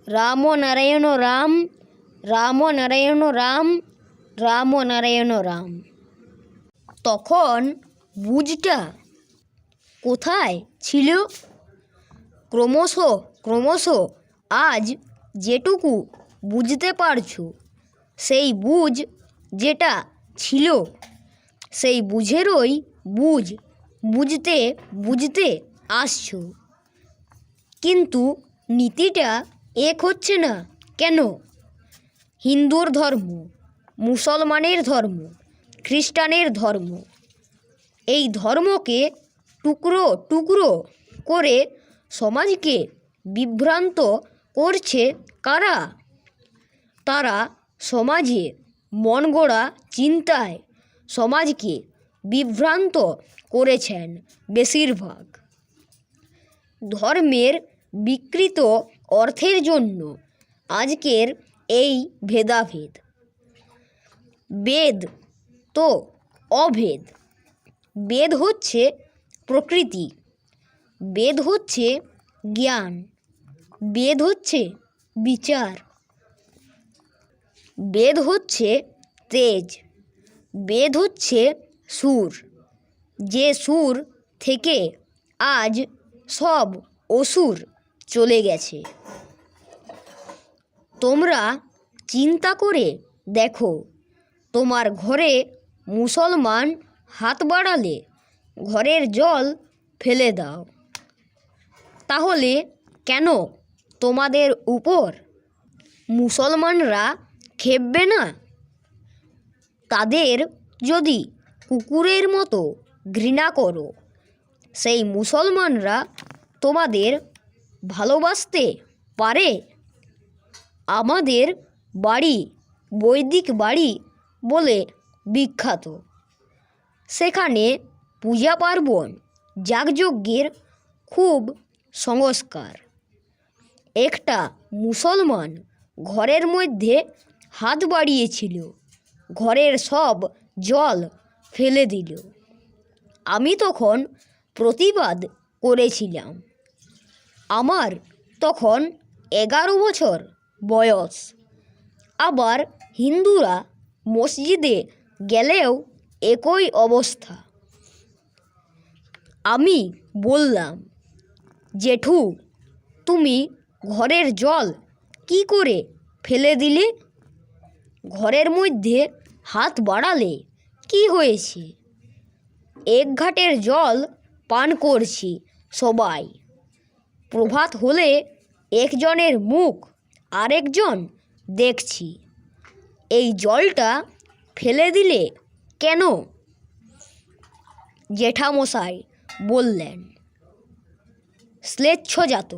রাম নারায়ণ রাম, রাম নারায়ণ রাম, রাম নারায়ণ রাম। তখন বুঝটা কোথায় ছিল? ক্রমশ ক্রমশ আজ যেটুকু বুঝতে পারছো, সেই বুঝ যেটা ছিল, সেই বুঝেরই বুঝ বুঝতে বুঝতে আসছো। কিন্তু নীতিটা এক হচ্ছে না কেন? হিন্দুর ধর্ম, মুসলমানের ধর্ম, খ্রিস্টানের ধর্ম, এই ধর্মকে টুকরো টুকরো করে সমাজকে বিভ্রান্ত করছে কারা? তারা সমাজে মন গড়া চিন্তায় সমাজকে বিভ্রান্ত করেছেন বেশিরভাগ। ধর্মের বিকৃত অর্থের জন্য আজকের এই ভেদাভেদ। বেদ তো অভেদ। বেদ হচ্ছে প্রকৃতি, বেদ হচ্ছে জ্ঞান, বেদ হচ্ছে বিচার, বেদ হচ্ছে তেজ, বেদ হচ্ছে সুর, যে সুর থেকে আজ সব অসুর চলে গেছে। তোমরা চিন্তা করে দেখো, তোমার ঘরে মুসলমান হাত বাড়ালে ঘরের জল ফেলে দাও। তাহলে কেন তোমাদের উপর মুসলমানরা খেপবে না? তাদের যদি কুকুরের মতো ঘৃণা করো, সেই মুসলমানরা তোমাদের ভালোবাসতে পারে? আমাদের বাড়ি বৈদিক বাড়ি বলে বিখ্যাত। সেখানে পূজা পার্বণ যাগযজ্ঞের খুব সংস্কার। একটা মুসলমান ঘরের মধ্যে হাত বাড়িয়েছিল, ঘরের সব জল ফেলে দিল। আমি তখন প্রতিবাদ করেছিলাম। আমার তখন 11 বছর বয়স। আবার হিন্দুরা মসজিদে গেলেও একই অবস্থা। আমি বললাম, জেঠু, তুমি ঘরের জল কি করে ফেলে দিলে? ঘরের মধ্যে হাত বাড়ালে কি হয়েছে? এক ঘাটের জল পান করছি সবাই। প্রভাত হলে একজনের মুখ আরেকজন দেখছি। এই জলটা ফেলে দিলে কেন? জেঠামশাই বললেন, শ্লেচ্ছজাত।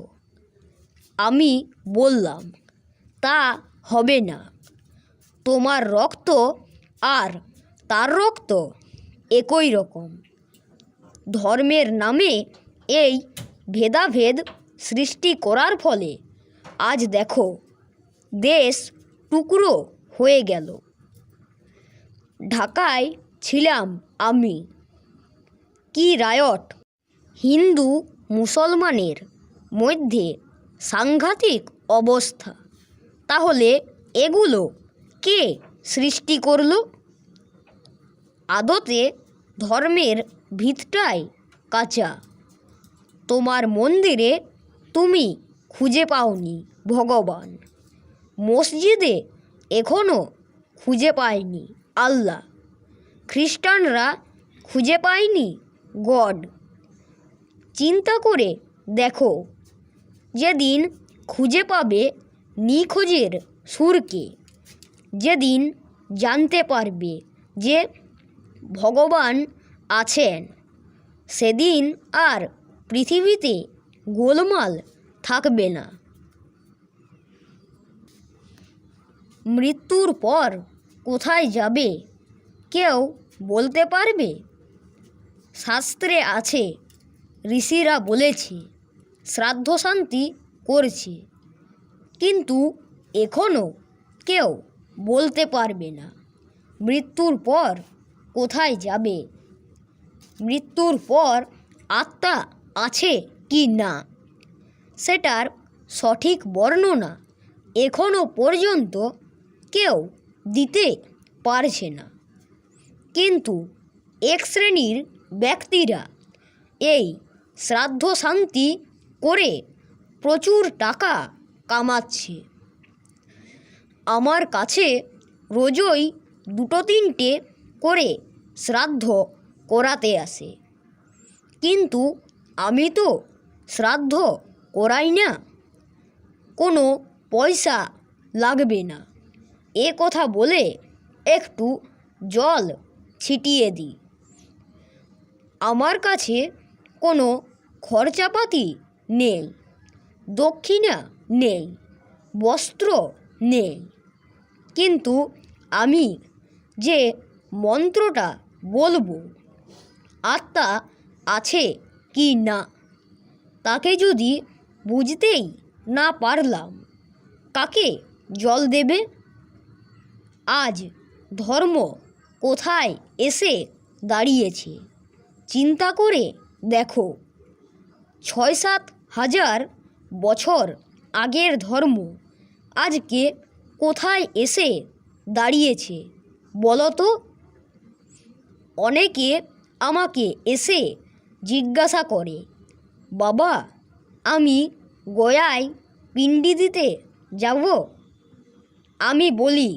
আমি বললাম, তা হবে না। তোমার রক্ত আর তার রক্ত একই রকম। ধর্মের নামে এই ভেদাভেদ সৃষ্টি করার ফলে আজ দেখো দেশ টুকরো হয়ে গেল। ঢাকায় ছিলাম আমি। কি রায়ট! হিন্দু মুসলমানের মধ্যে সাংঘাতিক অবস্থা। তাহলে এগুলো কে সৃষ্টি করলো? আদতে ধর্মের ভিতটাই কাঁচা। তোমার মন্দিরে তুমি খুঁজে পাওনি ভগবান, মসজিদে এখনও খুঁজে পায়নি আল্লাহ, খ্রিস্টানরা খুঁজে পায়নি গড। চিন্তা করে দেখো, যেদিন খুঁজে পাবে নিখোঁজের সুরকে, যেদিন জানতে পারবে যে ভগবান আছেন, সেদিন আর পৃথিবীতে গোলমাল থাকবে না। মৃত্যুর পর কোথায় যাবে কেউ বলতে পারবে? শাস্ত্রে আছে, ঋষিরা বলেছে শ্রাদ্ধ শান্তি করছে, কিন্তু এখনও কেউ বলতে পারবে না মৃত্যুর পর কোথায় যাবে, মৃত্যুর পর আত্মা আছে কি না। সেটার সঠিক বর্ণনা এখনো পর্যন্ত কেউ দিতে পারছে না। কিন্তু এক শ্রেণীর ব্যক্তিরা এই শ্রাদ্ধ শান্তি করে প্রচুর টাকা কামাচ্ছে। আমার কাছে রোজই 2-3টে করে শ্রাদ্ধ করাতে আসে, কিন্তু আমি তো শ্রাদ্ধ করাই না, কোনো পয়সা লাগবে না এ কথা বলে একটু জল ছিটিয়ে দিই। আমার কাছে কোনো খরচাপাতি নেই, দক্ষিণা নেই, বস্ত্র নেই, কিন্তু আমি যে মন্ত্রটা বলবো আত্মা আছে কি না তাকে যদি বুঝতেই না পারলাম, কাকে জল দেবে? আজ ধর্ম কোথায় এসে দাঁড়িয়েছে চিন্তা করে দেখো। 6-7 হাজার বছর আগের ধর্ম আজকে কোথায় এসে দাঁড়িয়েছে বলো তো? অনেকে আমাকে এসে জিজ্ঞাসা করে, বাবা আমি গয়ায় পিণ্ডি দিতে যাব? আমি বলি,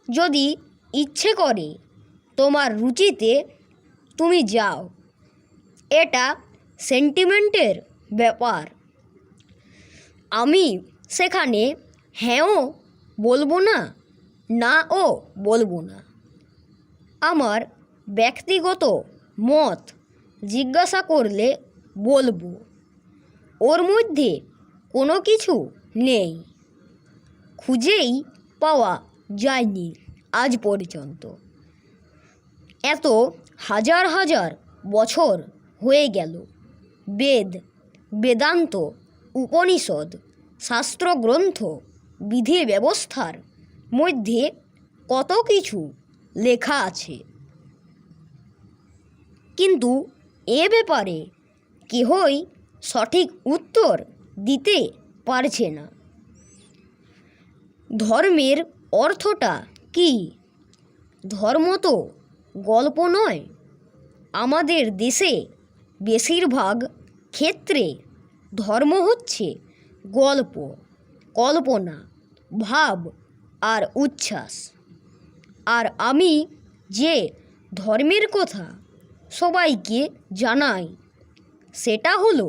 যদি ইচ্ছে করে তোমার রুচিতে তুমি যাও, এটা সেন্টিমেন্টের ব্যাপার। আমি সেখানে হ্যাঁও বলবো না, নাও বলবো না। আমার ব্যক্তিগত মত জিজ্ঞাসা করলে বলবো, ওর মধ্যে কোনো কিছু নেই, খুঁজেই পাওয়া যায়নি আজ পর্যন্ত। এত হাজার হাজার বছর হয়ে গেল, বেদ, বেদান্ত, উপনিষদ, শাস্ত্রগ্রন্থ, বিধি ব্যবস্থার মধ্যে কত কিছু লেখা আছে, কিন্তু এ ব্যাপারে কেহই সঠিক উত্তর দিতে পারছে না। ধর্মের অর্থটা কি? ধর্ম তো গল্প নয়। আমাদের দেশে বেশিরভাগ ক্ষেত্রে ধর্ম হচ্ছে গল্প, কল্পনা, ভাব আর উচ্ছ্বাস। আর আমি যে ধর্মের কথা সবাইকে জানাই সেটা হলো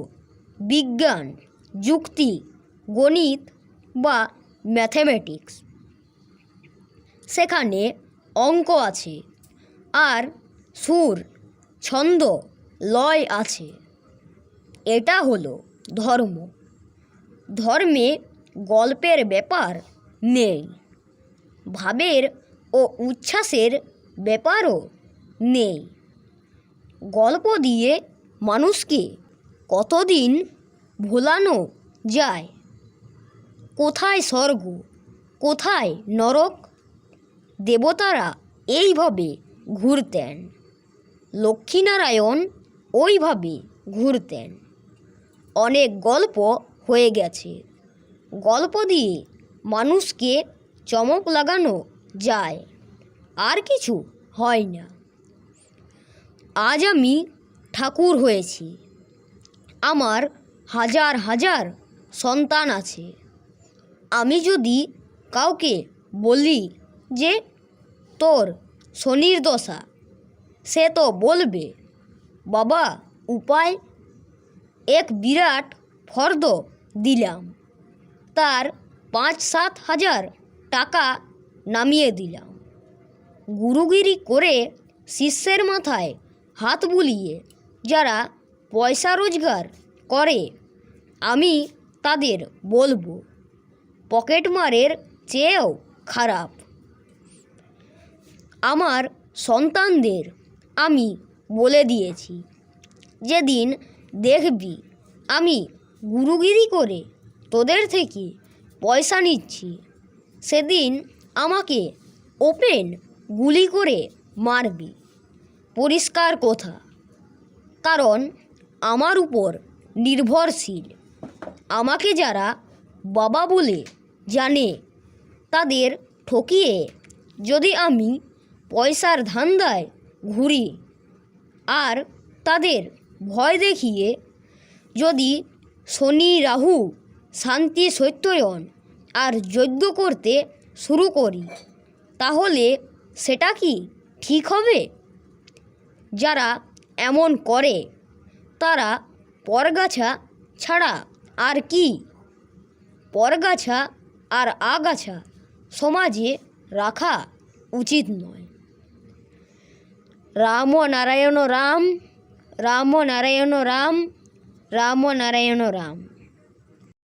বিজ্ঞান, যুক্তি, গণিত বা ম্যাথমেটিক্স। সেখানে অঙ্ক আছে, আর সুর, ছন্দ, লয় আছে। এটা হলো ধর্ম। ধর্মে গল্পের ব্যাপার নেই, ভাবের ও উচ্ছ্বাসের ব্যাপারও নেই। গল্প দিয়ে মানুষকে কতদিন ভোলানো যায়? কোথায় স্বর্গ, কোথায় নরক? দেবতারা এইভাবে ঘুরতেন, লক্ষ্মীনারায়ণ ওইভাবে ঘুরতেন। অনেক গল্প হয়ে গেছে, গল্প দিয়ে মানুষকে চমক লাগানো যায়, আর কিছু হয় না। আজ আমি ঠাকুর হয়েছি, আমার হাজার হাজার সন্তান আছে। আমি যদি কাউকে বলি যে তোর শনির দশা, সে তো বলবে, বাবা উপায়? এক বিরাট ফর্দ দিলাম, তার 5-7 হাজার টাকা নামিয়ে দিলাম। গুরুগিরি করে শিষ্যের মাথায় হাত বুলিয়ে যারা পয়সা রোজগার করে, আমি তাদের বলবো পকেটমারের চেয়েও খারাপ। আমার সন্তানদের আমি বলে দিয়েছি, যেদিন দেখবি আমি গুরুগিরি করে তোদের থেকে পয়সা নিচ্ছি, সেদিন আমাকে ওপেন গুলি করে মারবি। পরিষ্কার কথা, কারণ আমার উপর নির্ভরশীল। আমাকে যারা বাবা বলে জানে তাদের ঠকিয়ে যদি আমি পয়সার ধান্দায় ঘুরি আর তাদের ভয় দেখিয়ে যদি শনি রাহু শান্তি সত্যয়ন আর যজ্ঞ করতে শুরু করি, তাহলে সেটা কি ঠিক হবে? যারা এমন করে তারা পরগাছা ছাড়া আর কি? পরগাছা আর আগাছা সমাজে রাখা উচিত নয়। রাম নারায়ণ রাম, রাম নারায়ণ রাম, রাম নারায়ণ রাম।